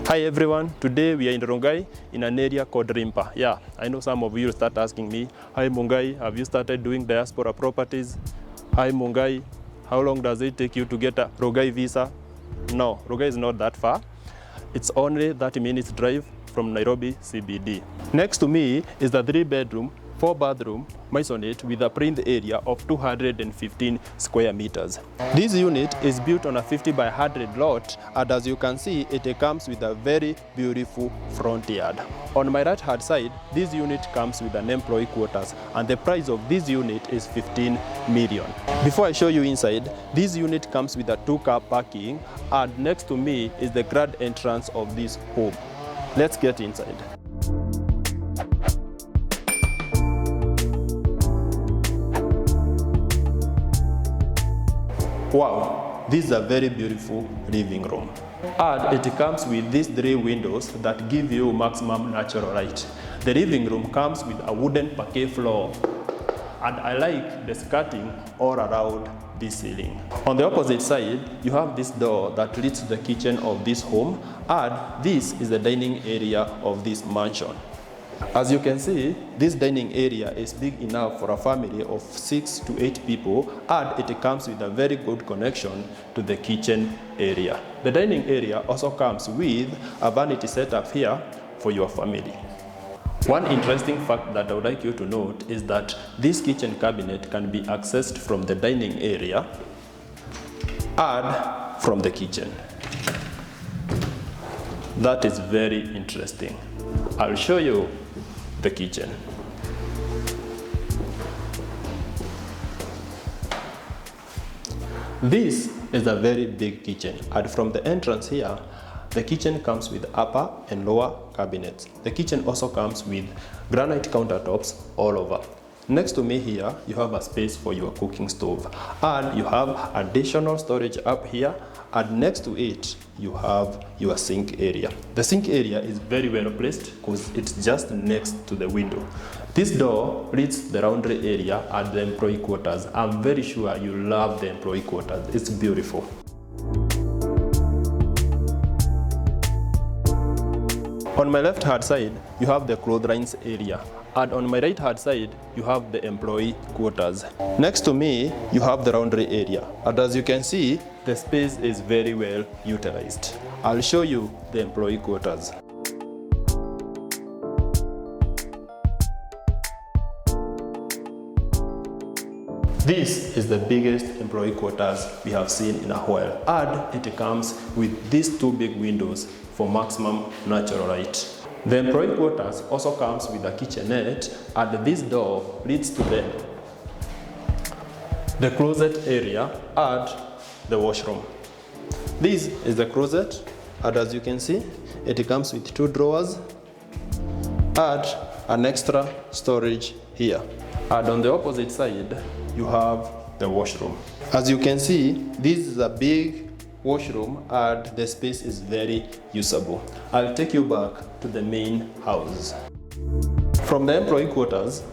Hi everyone, today we are in Rongai in an area called Rimpa. Yeah, I know some of you start asking me, hi Mungai, have you started doing diaspora properties? Hi Mungai, how long does it take you to get a Rongai visa? No, Rongai is not that far. It's only 30 minutes drive from Nairobi CBD. Next to me is the 3-bedroom, 4-bathroom maisonette with a print area of 215 square meters. This unit is built on a 50 by 100 lot, and as you can see, it comes with a very beautiful front yard. On my right hand side, this unit comes with an employee quarters, and the price of this unit is 15 million. Before I show you inside, this unit comes with a 2-car parking, and next to me is the grand entrance of this home. Let's get inside. Wow, this is a very beautiful living room. And it comes with these 3 windows that give you maximum natural light. The living room comes with a wooden parquet floor, and I like the skirting all around this ceiling. On the opposite side, you have this door that leads to the kitchen of this home, and this is the dining area of this mansion. As you can see, this dining area is big enough for a family of 6 to 8 people, and it comes with a very good connection to the kitchen area. The dining area also comes with a vanity setup here for your family. One interesting fact that I would like you to note is that this kitchen cabinet can be accessed from the dining area and from the kitchen. That is very interesting. I'll show you the kitchen. This is a very big kitchen, and from the entrance here, the kitchen comes with upper and lower cabinets. The kitchen also comes with granite countertops all over. Next to me here, you have a space for your cooking stove, and you have additional storage up here, and next to it, you have your sink area. The sink area is very well placed because it's just next to the window. This door leads to the laundry area and the employee quarters. I'm very sure you love the employee quarters. It's beautiful. On my left hand side, you have the clotheslines area, and on my right hand side, you have the employee quarters. Next to me, you have the laundry area, and as you can see, the space is very well utilized. I'll show you the employee quarters. This is the biggest employee quarters we have seen in a while, and it comes with these 2 big windows for maximum natural light. The employee quarters also comes with a kitchenette, and this door leads to the closet area and the washroom. This is the closet, and as you can see, it comes with 2 drawers and an extra storage here. And on the opposite side, you have the washroom. As you can see, this is a big washroom, and the space is very usable. I'll take you back to the main house. From the employee quarters,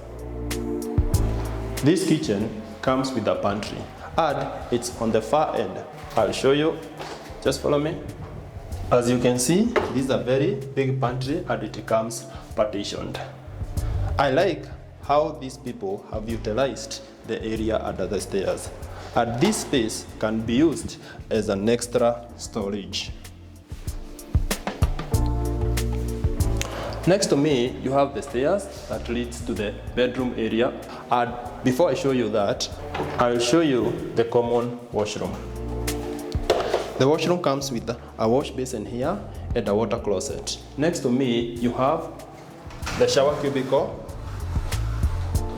this kitchen comes with a pantry, and it's on the far end. I'll show you. Just follow me. As you can see, this is a very big pantry, and it comes partitioned. I like how these people have utilized the area under the stairs, and this space can be used as an extra storage. Next to me, you have the stairs that leads to the bedroom area, and before I show you that, I'll show you the common washroom. The washroom comes with a wash basin here and a water closet. Next to me, you have the shower cubicle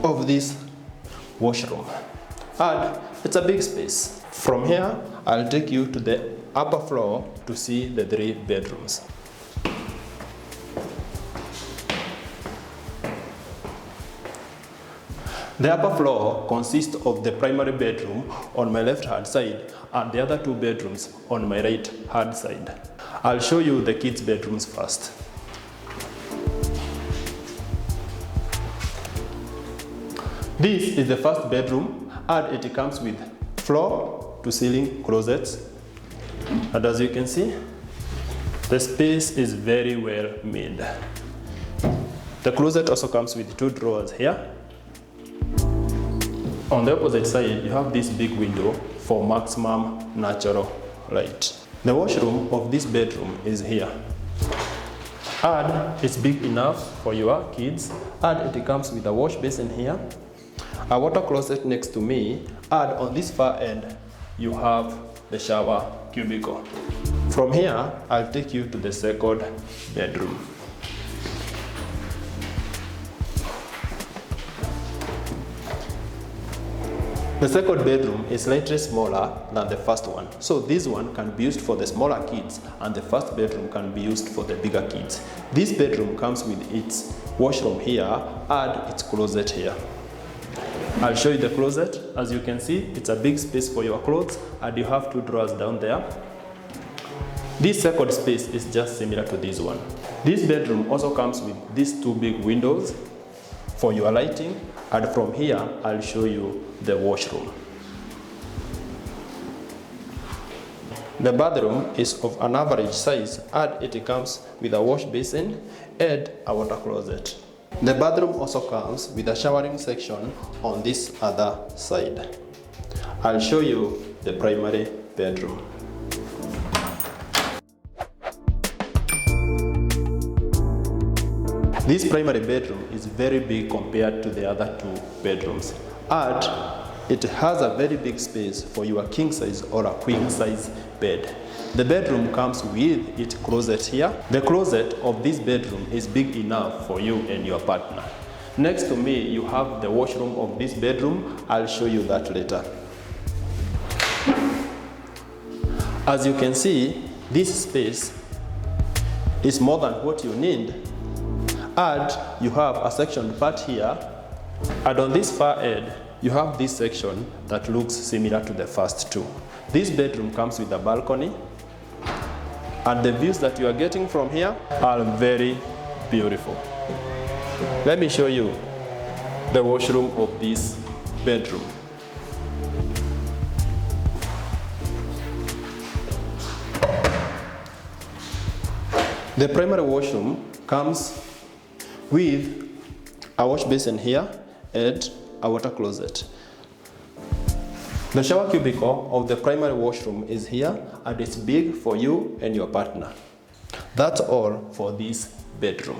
of this washroom, and it's a big space. From here, I'll take you to the upper floor to see the 3 bedrooms. The upper floor consists of the primary bedroom on my left hand side and the other 2 bedrooms on my right hand side. I'll show you the kids' bedrooms first. This is the first bedroom, and it comes with floor to ceiling closets. And as you can see, The space is very well made. The closet also comes with 2 drawers here. On the opposite side, you have this big window for maximum natural light. The washroom of this bedroom is here. And it's big enough for your kids. And it comes with a wash basin here, a water closet next to me, and on this far end, you have the shower cubicle. From here, I'll take you to the second bedroom. The second bedroom is slightly smaller than the first one. So this one can be used for the smaller kids and the first bedroom can be used for the bigger kids. This bedroom comes with its washroom here and its closet here. I'll show you the closet. As you can see, it's a big space for your clothes and you have 2 drawers down there. This second space is just similar to this one. This bedroom also comes with these 2 big windows for your lighting, and from here I'll show you the washroom. The bathroom is of an average size and it comes with a wash basin and a water closet. The bathroom also comes with a showering section on this other side. I'll show you the primary bedroom. This primary bedroom is very big compared to the other 2 bedrooms, and it has a very big space for your king size or a queen size bed. The bedroom comes with its closet here. The closet of this bedroom is big enough for you and your partner. Next to me, you have the washroom of this bedroom. I'll show you that later. As you can see, this space is more than what you need. And you have a sectioned part here, and on this far end, you have this section that looks similar to the first 2. This bedroom comes with a balcony, and the views that you are getting from here are very beautiful. Let me show you the washroom of this bedroom. The primary washroom comes with a wash basin here and a water closet. The shower cubicle of the primary washroom is here and it's big for you and your partner. That's all for this bedroom.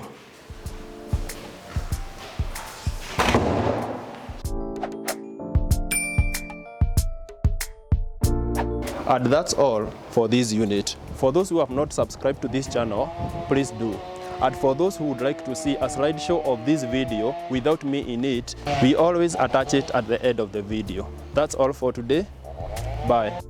And that's all for this unit. For those who have not subscribed to this channel, please do. And for those who would like to see a slideshow of this video without me in it, we always attach it at the end of the video. That's all for today. Bye.